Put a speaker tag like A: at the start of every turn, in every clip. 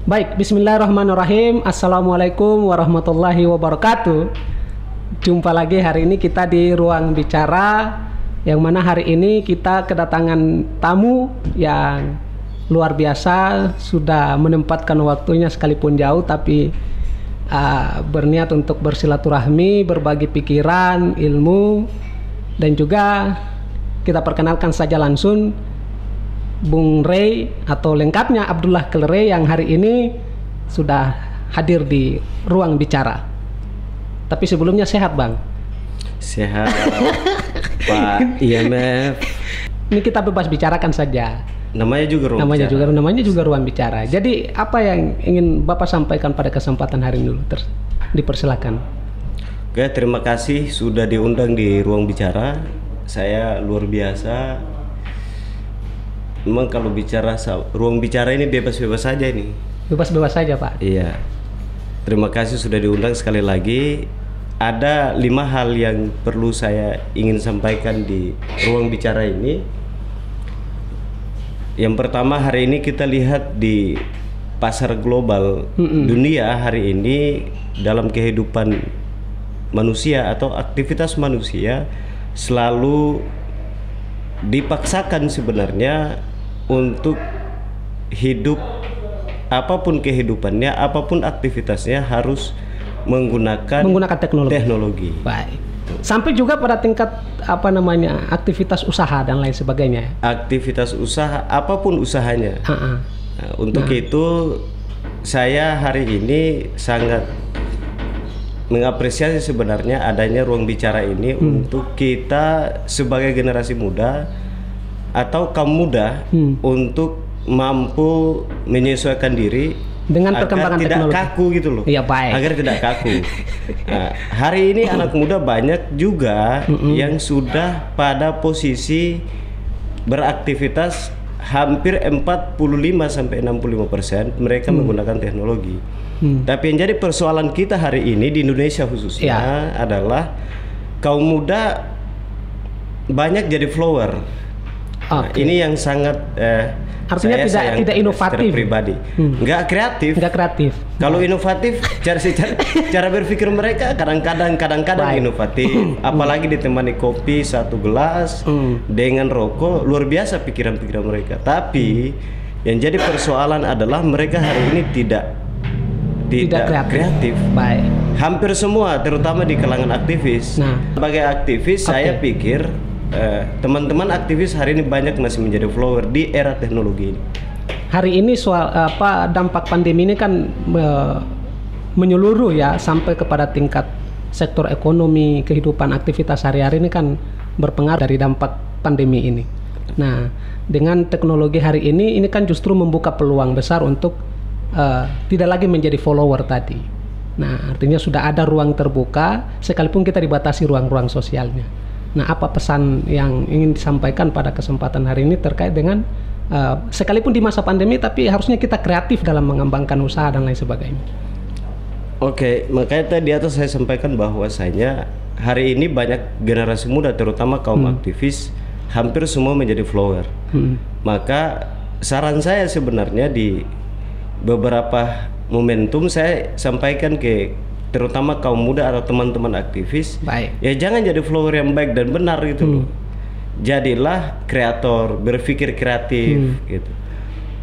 A: Baik, bismillahirrahmanirrahim. Assalamualaikum warahmatullahi wabarakatuh. Jumpa lagi hari ini kita di Ruang Bicara, yang mana hari ini kita kedatangan tamu yang luar biasa, sudah menempatkan waktunya sekalipun jauh, tapi berniat untuk bersilaturahmi, berbagi pikiran, ilmu, dan juga kita perkenalkan saja langsung Bung Rey atau lengkapnya Abdullah Kelere yang hari ini sudah hadir di Ruang Bicara. Tapi sebelumnya sehat, Bang?
B: Sehat, Pak IMF.
A: Ini kita bebas bicarakan saja.
B: Namanya juga
A: Ruang Bicara. Jadi apa yang ingin Bapak sampaikan pada kesempatan hari ini dulu? Dipersilakan.
B: Oke, terima kasih sudah diundang di Ruang Bicara. Saya luar biasa. Memang kalau bicara ruang bicara ini bebas-bebas saja ini.
A: Bebas-bebas saja, Pak.
B: Iya. Terima kasih sudah diundang sekali lagi. Ada 5 hal yang perlu saya ingin sampaikan di ruang bicara ini. Yang pertama, hari ini kita lihat di pasar global dunia hari ini, dalam kehidupan manusia atau aktivitas manusia selalu dipaksakan sebenarnya untuk hidup, apapun kehidupannya, apapun aktivitasnya harus menggunakan teknologi.
A: Baik. Sampai juga pada tingkat aktivitas usaha dan lain sebagainya.
B: Aktivitas usaha, apapun usahanya. Untuk itu saya hari ini sangat mengapresiasi sebenarnya adanya ruang bicara ini untuk kita sebagai generasi muda atau kaum muda untuk mampu menyesuaikan diri
A: dengan perkembangan
B: tidak
A: teknologi.
B: Kaku gitu loh.
A: Iya, baik.
B: Agar tidak kaku. Nah, hari ini anak muda banyak juga yang sudah pada posisi beraktivitas, hampir 45-65% mereka menggunakan teknologi. Tapi yang jadi persoalan kita hari ini di Indonesia khususnya adalah kaum muda banyak jadi follower. Nah, ini yang sangat
A: artinya tidak inovatif,
B: pribadi, nggak kreatif. Kalau inovatif, cara berpikir mereka kadang-kadang inovatif, apalagi ditemani kopi 1 gelas dengan rokok, luar biasa pikiran-pikiran mereka. Tapi yang jadi persoalan adalah mereka hari ini tidak kreatif.
A: Baik.
B: Hampir semua, terutama di kalangan aktivis. Sebagai aktivis, saya pikir teman-teman aktivis hari ini banyak masih menjadi follower di era teknologi ini.
A: Hari ini soal dampak pandemi ini kan menyeluruh ya, sampai kepada tingkat sektor ekonomi, kehidupan aktivitas sehari-hari ini kan berpengaruh dari dampak pandemi ini. Nah, dengan teknologi hari ini kan justru membuka peluang besar untuk tidak lagi menjadi follower tadi. Nah, artinya sudah ada ruang terbuka, sekalipun kita dibatasi ruang-ruang sosialnya. Nah, apa pesan yang ingin disampaikan pada kesempatan hari ini terkait dengan sekalipun di masa pandemi, tapi harusnya kita kreatif dalam mengembangkan usaha dan lain sebagainya.
B: Oke, makanya tadi di atas saya sampaikan bahwasanya hari ini banyak generasi muda, terutama kaum aktivis, hampir semua menjadi follower. Maka saran saya sebenarnya di beberapa momentum saya sampaikan ke terutama kaum muda atau teman-teman aktivis, ya jangan jadi follower yang baik dan benar gitu loh. Jadilah kreator, berpikir kreatif gitu.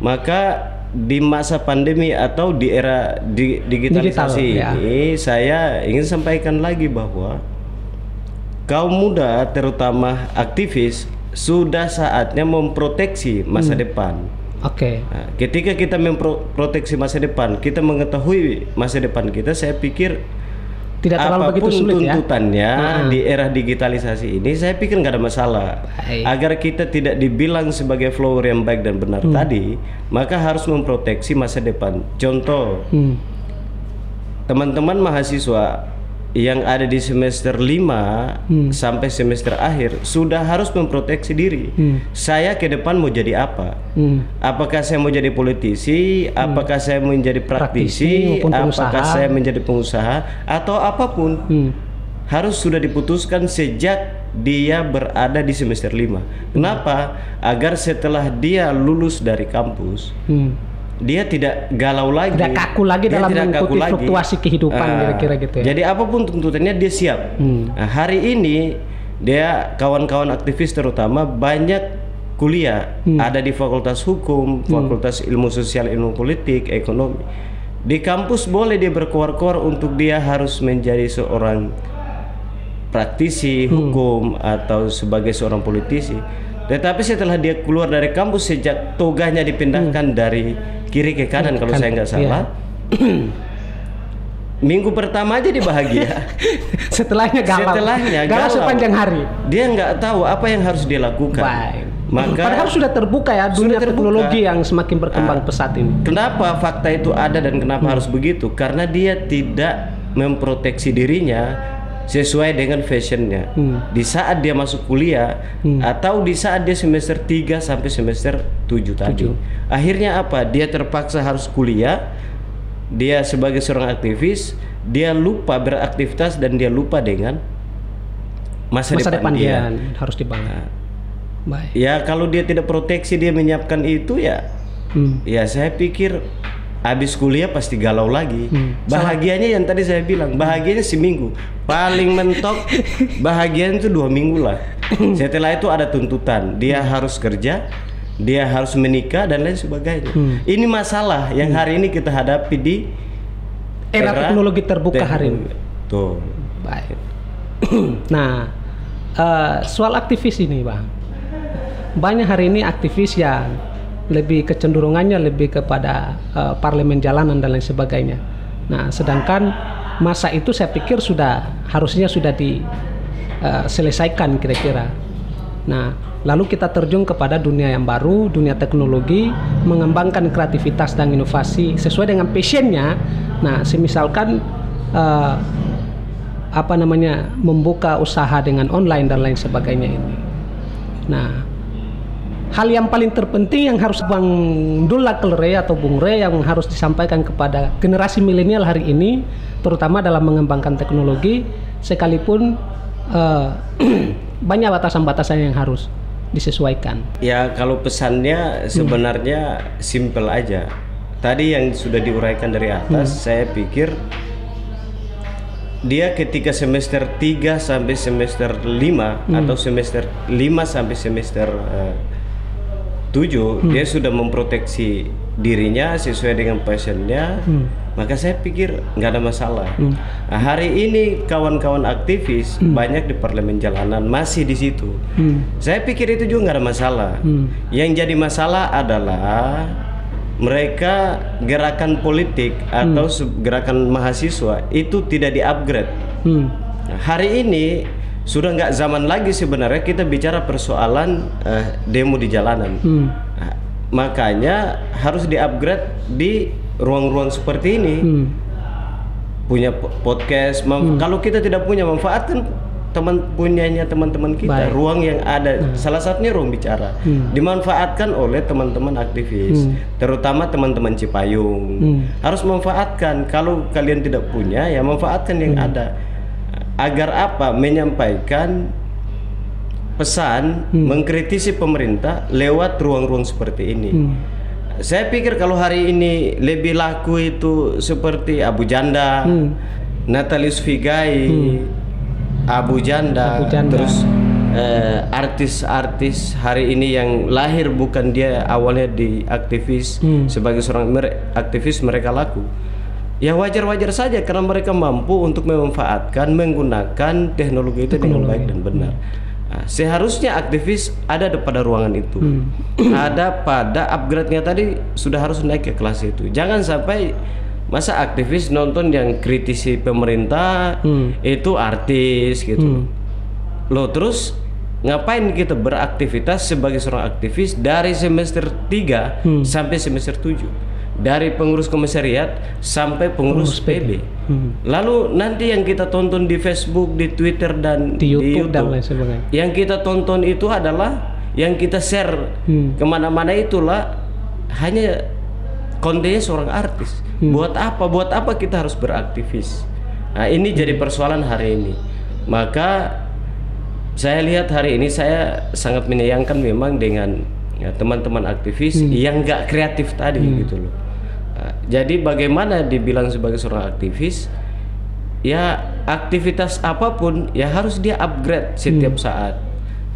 B: Maka di masa pandemi atau di era digitalisasi ini, saya ingin sampaikan lagi bahwa kaum muda terutama aktivis sudah saatnya memproteksi masa depan. Nah, ketika kita memproteksi masa depan, kita mengetahui masa depan kita, saya pikir
A: tidak terlalu begitu sulit
B: tuntutannya di era digitalisasi ini, saya pikir nggak ada masalah. Agar kita tidak dibilang sebagai follower yang baik dan benar tadi, maka harus memproteksi masa depan. Contoh, teman-teman mahasiswa yang ada di semester 5 sampai semester akhir sudah harus memproteksi diri. Saya ke depan mau jadi apa? Apakah saya mau jadi politisi? Apakah saya mau menjadi praktisi? Apakah saya menjadi pengusaha? Atau apapun, harus sudah diputuskan sejak dia berada di semester 5. Kenapa? Agar setelah dia lulus dari kampus, dia tidak galau lagi,
A: tidak kaku lagi
B: dia
A: dalam
B: tidak kaku
A: mengikuti
B: lagi.
A: fluktuasi kehidupan kira-kira gitu ya.
B: Jadi apapun tuntutannya dia siap. Nah, hari ini dia kawan-kawan aktivis terutama banyak kuliah, ada di Fakultas Hukum, Fakultas Ilmu Sosial, Ilmu Politik, Ekonomi. Di kampus boleh dia berkoar-koar untuk dia harus menjadi seorang praktisi hukum atau sebagai seorang politisi. Tetapi setelah dia keluar dari kampus, sejak toganya dipindahkan dari kiri ke kanan kalau saya nggak salah, minggu pertama aja dia bahagia.
A: Setelahnya galau sepanjang hari.
B: Dia nggak tahu apa yang harus dia lakukan.
A: Baik.
B: Maka
A: padahal sudah terbuka ya dunia teknologi yang semakin berkembang pesat ini.
B: Kenapa fakta itu ada dan kenapa harus begitu? Karena dia tidak memproteksi dirinya sesuai dengan fashionnya. Di saat dia masuk kuliah atau di saat dia semester 3 sampai semester 7 tadi. Akhirnya apa? Dia terpaksa harus kuliah. Dia sebagai seorang aktivis, dia lupa beraktivitas dan dia lupa dengan masa depan dia.
A: Harus dibangun. Baik.
B: Ya kalau dia tidak proteksi, dia menyiapkan itu ya. Ya saya pikir habis kuliah pasti galau lagi. Bahagianya yang tadi saya bilang, bahagianya seminggu. Paling mentok bahagianya itu 2 minggu lah. Setelah itu ada tuntutan, dia harus kerja, dia harus menikah dan lain sebagainya. Ini masalah yang hari ini kita hadapi di
A: era teknologi terbuka hari ini.
B: Tuh.
A: Baik. Nah, soal aktivis ini, Bang. Banyak hari ini aktivis yang lebih kecenderungannya lebih kepada parlemen jalanan dan lain sebagainya. Nah, sedangkan masa itu saya pikir harusnya sudah diselesaikan kira-kira. Nah, lalu kita terjun kepada dunia yang baru, dunia teknologi, mengembangkan kreativitas dan inovasi sesuai dengan passionnya. Nah, semisalkan membuka usaha dengan online dan lain sebagainya ini. Nah, hal yang paling terpenting yang harus Bang Dullah Kelre atau Bung Re yang harus disampaikan kepada generasi milenial hari ini, terutama dalam mengembangkan teknologi, sekalipun banyak batasan-batasan yang harus disesuaikan.
B: Ya kalau pesannya sebenarnya simple aja. Tadi yang sudah diuraikan dari atas, saya pikir dia ketika semester 3 sampai semester 5 atau semester 5 sampai semester 7 dia sudah memproteksi dirinya sesuai dengan passionnya, maka saya pikir nggak ada masalah. Nah, hari ini kawan-kawan aktivis banyak di parlemen jalanan masih di situ. Saya pikir itu juga nggak ada masalah. Yang jadi masalah adalah mereka gerakan politik atau gerakan mahasiswa itu tidak di-upgrade. Nah, hari ini sudah nggak zaman lagi sebenarnya kita bicara persoalan demo di jalanan. Nah, makanya harus di-upgrade di ruang-ruang seperti ini. Punya podcast. Kalau kita tidak punya, manfaatkan teman-teman kita. Baik. Ruang yang ada, salah satunya ruang bicara, dimanfaatkan oleh teman-teman aktivis, terutama teman-teman Cipayung. Harus manfaatkan. Kalau kalian tidak punya, ya manfaatkan yang ada. Agar apa? Menyampaikan pesan, mengkritisi pemerintah lewat ruang-ruang seperti ini. Saya pikir kalau hari ini lebih laku itu seperti Abu Janda, Natalius Figai, Abu Janda. Terus artis-artis hari ini yang lahir bukan dia awalnya di aktivis, sebagai seorang aktivis mereka laku. Ya wajar-wajar saja karena mereka mampu untuk memanfaatkan, menggunakan teknologi itu dengan baik dan benar. Nah, seharusnya aktivis ada pada ruangan itu. Ada pada upgrade-nya tadi sudah harus naik ke kelas itu. Jangan sampai masa aktivis nonton yang kritisi pemerintah itu artis gitu. Loh, terus ngapain kita beraktivitas sebagai seorang aktivis dari semester 3 sampai semester 7? Dari pengurus komisariat sampai pengurus PB. Lalu nanti yang kita tonton di Facebook, di Twitter dan di YouTube dan lain sebagainya. Yang kita tonton itu adalah yang kita share kemana-mana itulah hanya kontennya seorang artis. Buat apa? Buat apa kita harus beraktivis? Nah, ini jadi persoalan hari ini. Maka saya lihat hari ini saya sangat menyayangkan memang dengan teman-teman aktivis yang nggak kreatif tadi gitu loh. Jadi bagaimana dibilang sebagai seorang aktivis? Ya aktivitas apapun ya harus dia upgrade setiap saat.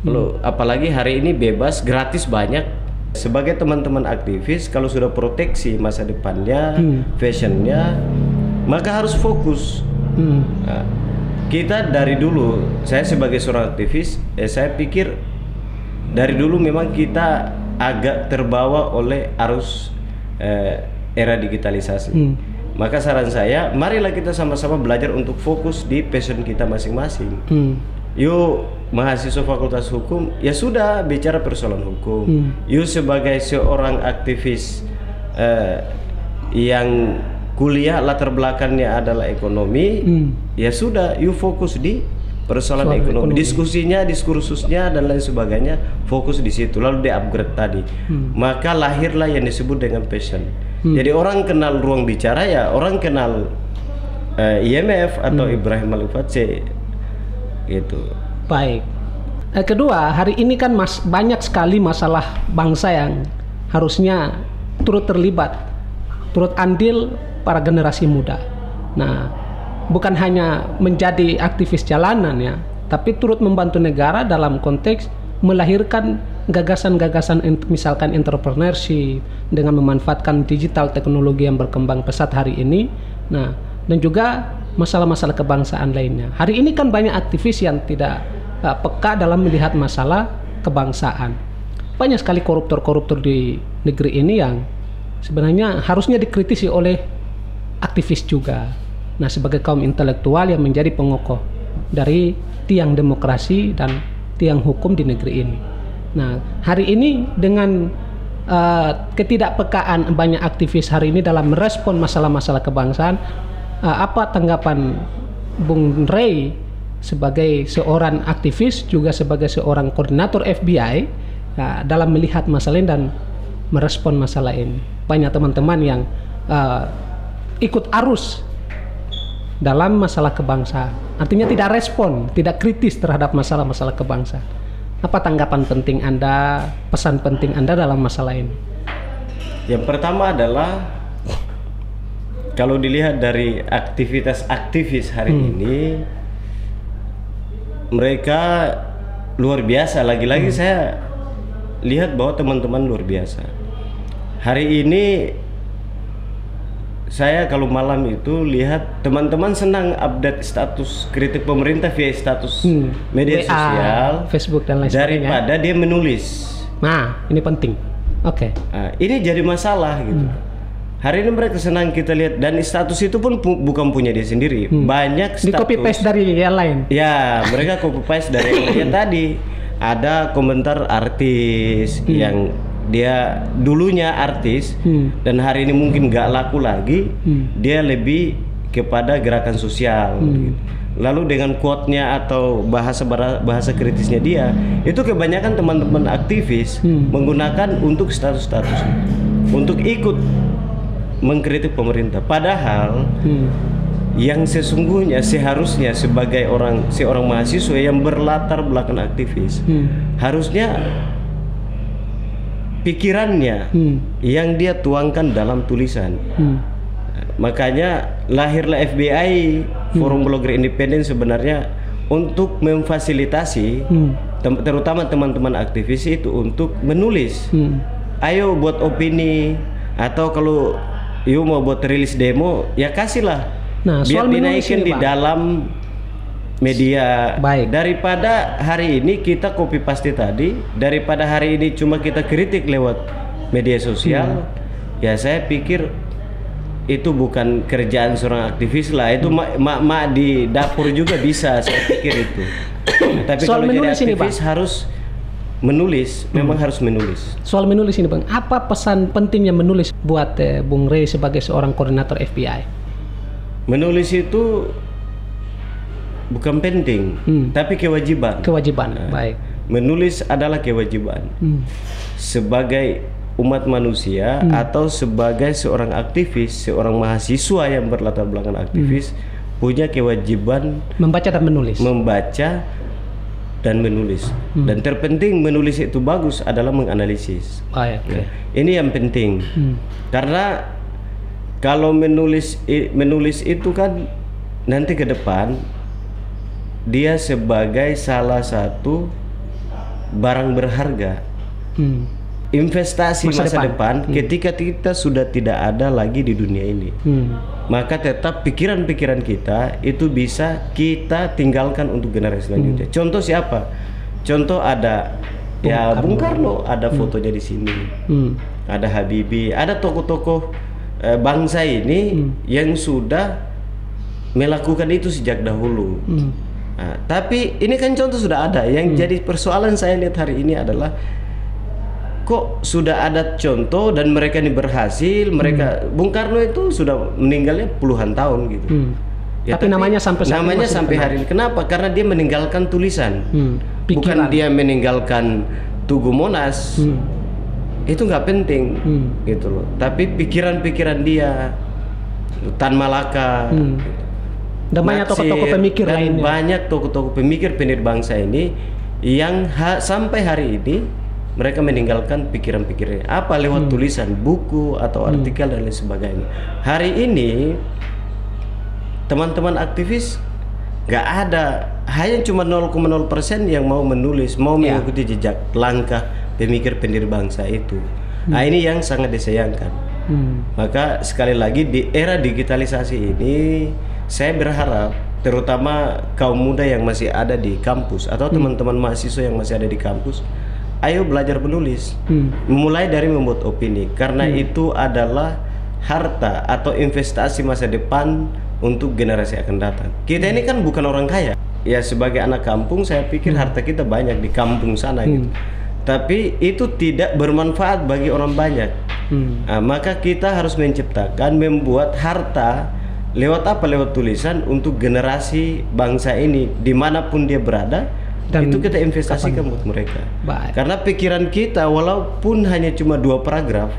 B: Loh, apalagi hari ini bebas, gratis banyak. Sebagai teman-teman aktivis, kalau sudah proteksi masa depannya, fashionnya, maka harus fokus. Nah, kita dari dulu, saya sebagai seorang aktivis, saya pikir dari dulu memang kita agak terbawa oleh arus era digitalisasi. Maka saran saya, marilah kita sama-sama belajar untuk fokus di passion kita masing-masing. Yuk mahasiswa Fakultas Hukum, ya sudah bicara persoalan hukum. Yuk sebagai seorang aktivis yang kuliah latar belakangnya adalah ekonomi, ya sudah, yuk fokus di persoalan ekonomi. Diskusinya, diskursusnya dan lain sebagainya, fokus di situ. Lalu di upgrade tadi, maka lahirlah yang disebut dengan passion. Jadi orang kenal ruang bicara ya orang kenal IMF atau Ibrahim Al-Fatse gitu.
A: Baik. Kedua, hari ini kan banyak sekali masalah bangsa yang harusnya turut terlibat, turut andil para generasi muda. Nah, bukan hanya menjadi aktivis jalanan ya, tapi turut membantu negara dalam konteks melahirkan gagasan-gagasan misalkan entrepreneurship dengan memanfaatkan digital teknologi yang berkembang pesat hari ini. Nah, dan juga masalah-masalah kebangsaan lainnya. Hari ini kan banyak aktivis yang tidak peka dalam melihat masalah kebangsaan. Banyak sekali koruptor-koruptor di negeri ini yang sebenarnya harusnya dikritisi oleh aktivis juga. Nah, sebagai kaum intelektual yang menjadi pengokoh dari tiang demokrasi dan tiang hukum di negeri ini. Nah, hari ini dengan ketidakpekaan banyak aktivis hari ini dalam merespon masalah-masalah kebangsaan, apa tanggapan Bung Rey sebagai seorang aktivis juga sebagai seorang koordinator FBI dalam melihat masalah ini dan merespon masalah ini? Banyak teman-teman yang ikut arus dalam masalah kebangsaan, artinya tidak respon, tidak kritis terhadap masalah-masalah kebangsaan. Apa tanggapan penting Anda, pesan penting Anda dalam masalah ini?
B: Yang pertama adalah kalau dilihat dari aktivitas aktivis hari ini, mereka luar biasa. Lagi-lagi saya lihat bahwa teman-teman luar biasa. Hari ini saya kalau malam itu lihat teman-teman senang update status kritik pemerintah via status media
A: WA,
B: sosial,
A: Facebook dan lain sebagainya,
B: daripada dia menulis.
A: Nah, ini penting. Oke.
B: Nah, ini jadi masalah gitu. Hari ini mereka senang kita lihat, dan status itu pun bukan punya dia sendiri. Banyak status.
A: Di copy paste dari yang lain.
B: Ya, mereka copy paste dari yang tadi. Ada komentar artis yang dia dulunya artis dan hari ini mungkin gak laku lagi, dia lebih kepada gerakan sosial gitu. Lalu dengan quote-nya atau bahasa kritisnya dia, itu kebanyakan teman-teman aktivis menggunakan untuk status-status untuk ikut mengkritik pemerintah. Padahal yang sesungguhnya seharusnya sebagai seorang mahasiswa yang berlatar belakang aktivis, harusnya pikirannya yang dia tuangkan dalam tulisan. Makanya lahirlah FBI, Forum Blogger Independen, sebenarnya untuk memfasilitasi terutama teman-teman aktivis itu untuk menulis. Ayo buat opini, atau kalau you mau buat rilis demo, ya kasihlah.
A: Nah,
B: biar dinaikin di dalam media.
A: Baik.
B: Daripada hari ini kita copy paste tadi, daripada hari ini cuma kita kritik lewat media sosial, ya saya pikir itu bukan kerjaan seorang aktivis lah. Itu mak di dapur juga bisa, saya pikir itu. Tapi
A: soal
B: kalau jadi aktivis
A: ini,
B: harus menulis, memang harus menulis.
A: Soal menulis ini Bang, apa pesan pentingnya menulis buat Bung Rey sebagai seorang koordinator FBI?
B: Menulis itu bukan penting, tapi kewajiban.
A: Kewajiban, baik.
B: Menulis adalah kewajiban. Sebagai umat manusia atau sebagai seorang aktivis, seorang mahasiswa yang berlatar belakang aktivis, punya kewajiban
A: membaca dan menulis.
B: Membaca dan menulis. Dan terpenting menulis itu bagus adalah menganalisis.
A: Baik.
B: Ini yang penting. Karena kalau menulis itu kan nanti ke depan dia sebagai salah satu barang berharga, investasi masa depan ketika kita sudah tidak ada lagi di dunia ini. Maka tetap pikiran-pikiran kita itu bisa kita tinggalkan untuk generasi selanjutnya. Contoh siapa? Contoh ada Bung Karno, ada fotonya di sini. Ada Habibie, ada tokoh-tokoh bangsa ini yang sudah melakukan itu sejak dahulu. Nah, tapi ini kan contoh sudah ada. Yang jadi persoalan saya lihat hari ini adalah kok sudah ada contoh dan mereka ini berhasil. Bung Karno itu sudah meninggalnya puluhan tahun gitu. Ya, tapi namanya sampai hari ini. Kenapa? Karena dia meninggalkan tulisan, bukan dia meninggalkan Tugu Monas. Itu nggak penting gitu loh. Tapi pikiran-pikiran dia, Tan Malaka.
A: Dan banyak tokoh-tokoh pemikir lainnya.
B: Banyak tokoh-tokoh pemikir pendiri bangsa ini yang sampai hari ini mereka meninggalkan pikiran-pikirannya. Apa lewat tulisan, buku atau artikel dan lain sebagainya. Hari ini teman-teman aktivis nggak ada, hanya cuma 0,0% yang mau menulis, mau mengikuti jejak langkah pemikir pendiri bangsa itu. Nah, ini yang sangat disayangkan. Maka sekali lagi di era digitalisasi ini saya berharap terutama kaum muda yang masih ada di kampus atau teman-teman mahasiswa yang masih ada di kampus, ayo belajar menulis. Mulai dari membuat opini, karena itu adalah harta atau investasi masa depan untuk generasi akan datang. Kita ini kan bukan orang kaya. Ya sebagai anak kampung saya pikir harta kita banyak di kampung sana gitu. Tapi itu tidak bermanfaat bagi orang banyak. Nah, maka kita harus menciptakan, membuat harta lewat apa? Lewat tulisan untuk generasi bangsa ini dimanapun dia berada. Dan itu kita investasikan buat mereka. Karena pikiran kita walaupun hanya cuma 2 paragraf,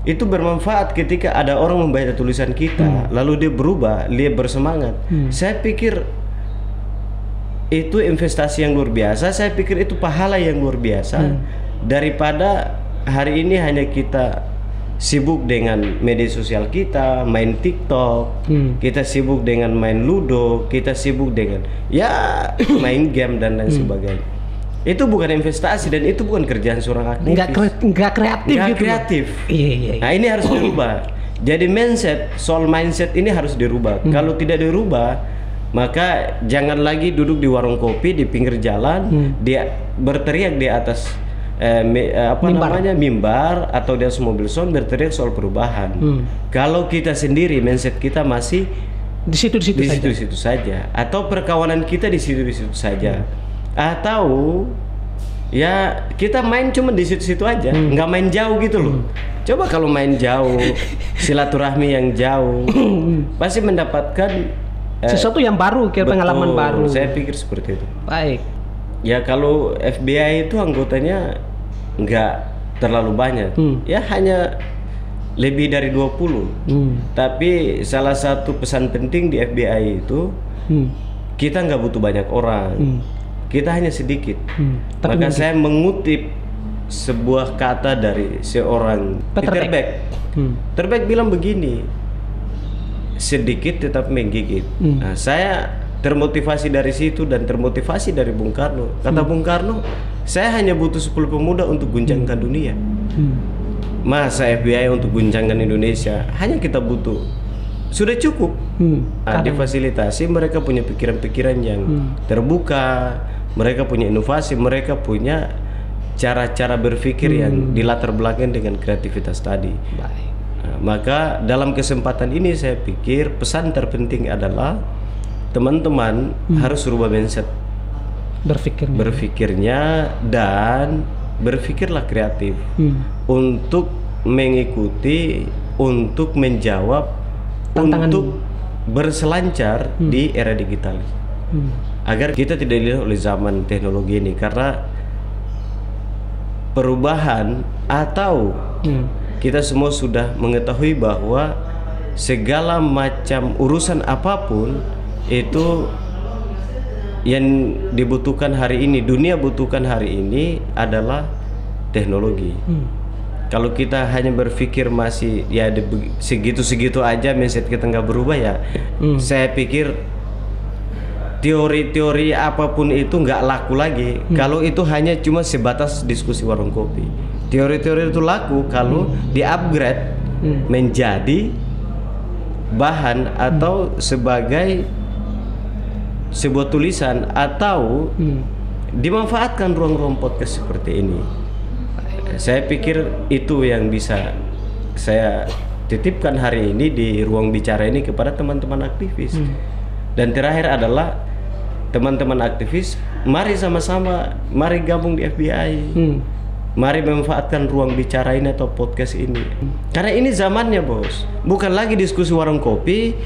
B: itu bermanfaat ketika ada orang membaca tulisan kita, lalu dia berubah, dia bersemangat. Saya pikir itu investasi yang luar biasa. Saya pikir itu pahala yang luar biasa daripada hari ini hanya kita sibuk dengan media sosial kita, main TikTok, kita sibuk dengan main Ludo, kita sibuk dengan main game dan lain sebagainya. Itu bukan investasi dan itu bukan kerjaan seorang aktivis.
A: Nggak kreatif.
B: Nggak kreatif.
A: Iya.
B: Nah, ini harus dirubah. Jadi soal mindset ini harus dirubah. Kalau tidak dirubah, maka jangan lagi duduk di warung kopi di pinggir jalan, dia berteriak di atas mimbar atau di atas mobil sound berteriak soal perubahan. Kalau kita sendiri mindset kita masih di situ-situ saja, atau perkawanan kita di situ-situ saja, atau ya kita main cuma di situ-situ aja, nggak main jauh gitu loh. Coba kalau main jauh, silaturahmi yang jauh, pasti mendapatkan
A: sesuatu yang baru, pengalaman baru.
B: Saya pikir seperti itu.
A: Baik.
B: Ya kalau FBI itu anggotanya nggak terlalu banyak, ya hanya lebih dari 20. Tapi salah satu pesan penting di FBI itu, kita nggak butuh banyak orang, kita hanya sedikit. Maka saya mengutip sebuah kata dari seorang Peter Beck. Peter Beck bilang begini, sedikit tetap menggigit. Nah, saya termotivasi dari situ dan termotivasi dari Bung Karno. Kata Bung Karno, saya hanya butuh 10 pemuda untuk guncangkan dunia. Masa FBI untuk guncangkan Indonesia? Hanya kita butuh, sudah cukup. Difasilitasi, mereka punya pikiran-pikiran yang terbuka, mereka punya inovasi, mereka punya cara-cara berpikir yang dilatar belakang dengan kreativitas tadi. Nah, maka dalam kesempatan ini saya pikir pesan terpenting adalah teman-teman harus rubah mindset berpikirnya dan berpikirlah kreatif untuk mengikuti, untuk menjawab tantangan, untuk berselancar di era digital, agar kita tidak dilihat oleh zaman teknologi ini. Karena perubahan atau kita semua sudah mengetahui bahwa segala macam urusan apapun itu yang dibutuhkan hari ini, dunia butuhkan hari ini adalah teknologi. Kalau kita hanya berpikir masih ya segitu-segitu aja, mindset kita nggak berubah ya, saya pikir teori-teori apapun itu nggak laku lagi. Kalau itu hanya cuma sebatas diskusi warung kopi. Teori-teori itu laku kalau di-upgrade menjadi bahan atau sebagai sebuah tulisan atau dimanfaatkan ruang-ruang podcast seperti ini. Saya pikir itu yang bisa saya titipkan hari ini di ruang bicara ini kepada teman-teman aktivis. Dan terakhir adalah teman-teman aktivis, mari sama-sama, mari gabung di FBI. Mari memanfaatkan ruang bicara ini atau podcast ini. Karena ini zamannya, Bos. Bukan lagi diskusi warung kopi,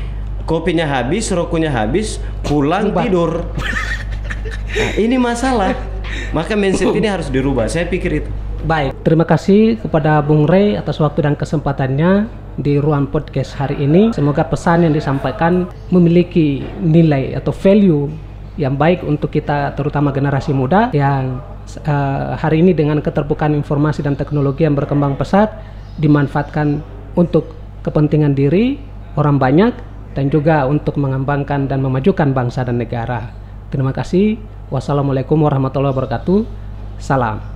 B: kopinya habis, rokoknya habis, pulang tidur. Nah, ini masalah. Maka mindset ini harus dirubah. Saya pikir itu.
A: Baik, terima kasih kepada Bung Rey atas waktu dan kesempatannya di ruang podcast hari ini. Semoga pesan yang disampaikan memiliki nilai atau value yang baik untuk kita, terutama generasi muda yang hari ini dengan keterbukaan informasi dan teknologi yang berkembang pesat dimanfaatkan untuk kepentingan diri orang banyak dan juga untuk mengembangkan dan memajukan bangsa dan negara. Terima kasih. Wassalamualaikum warahmatullahi wabarakatuh. Salam.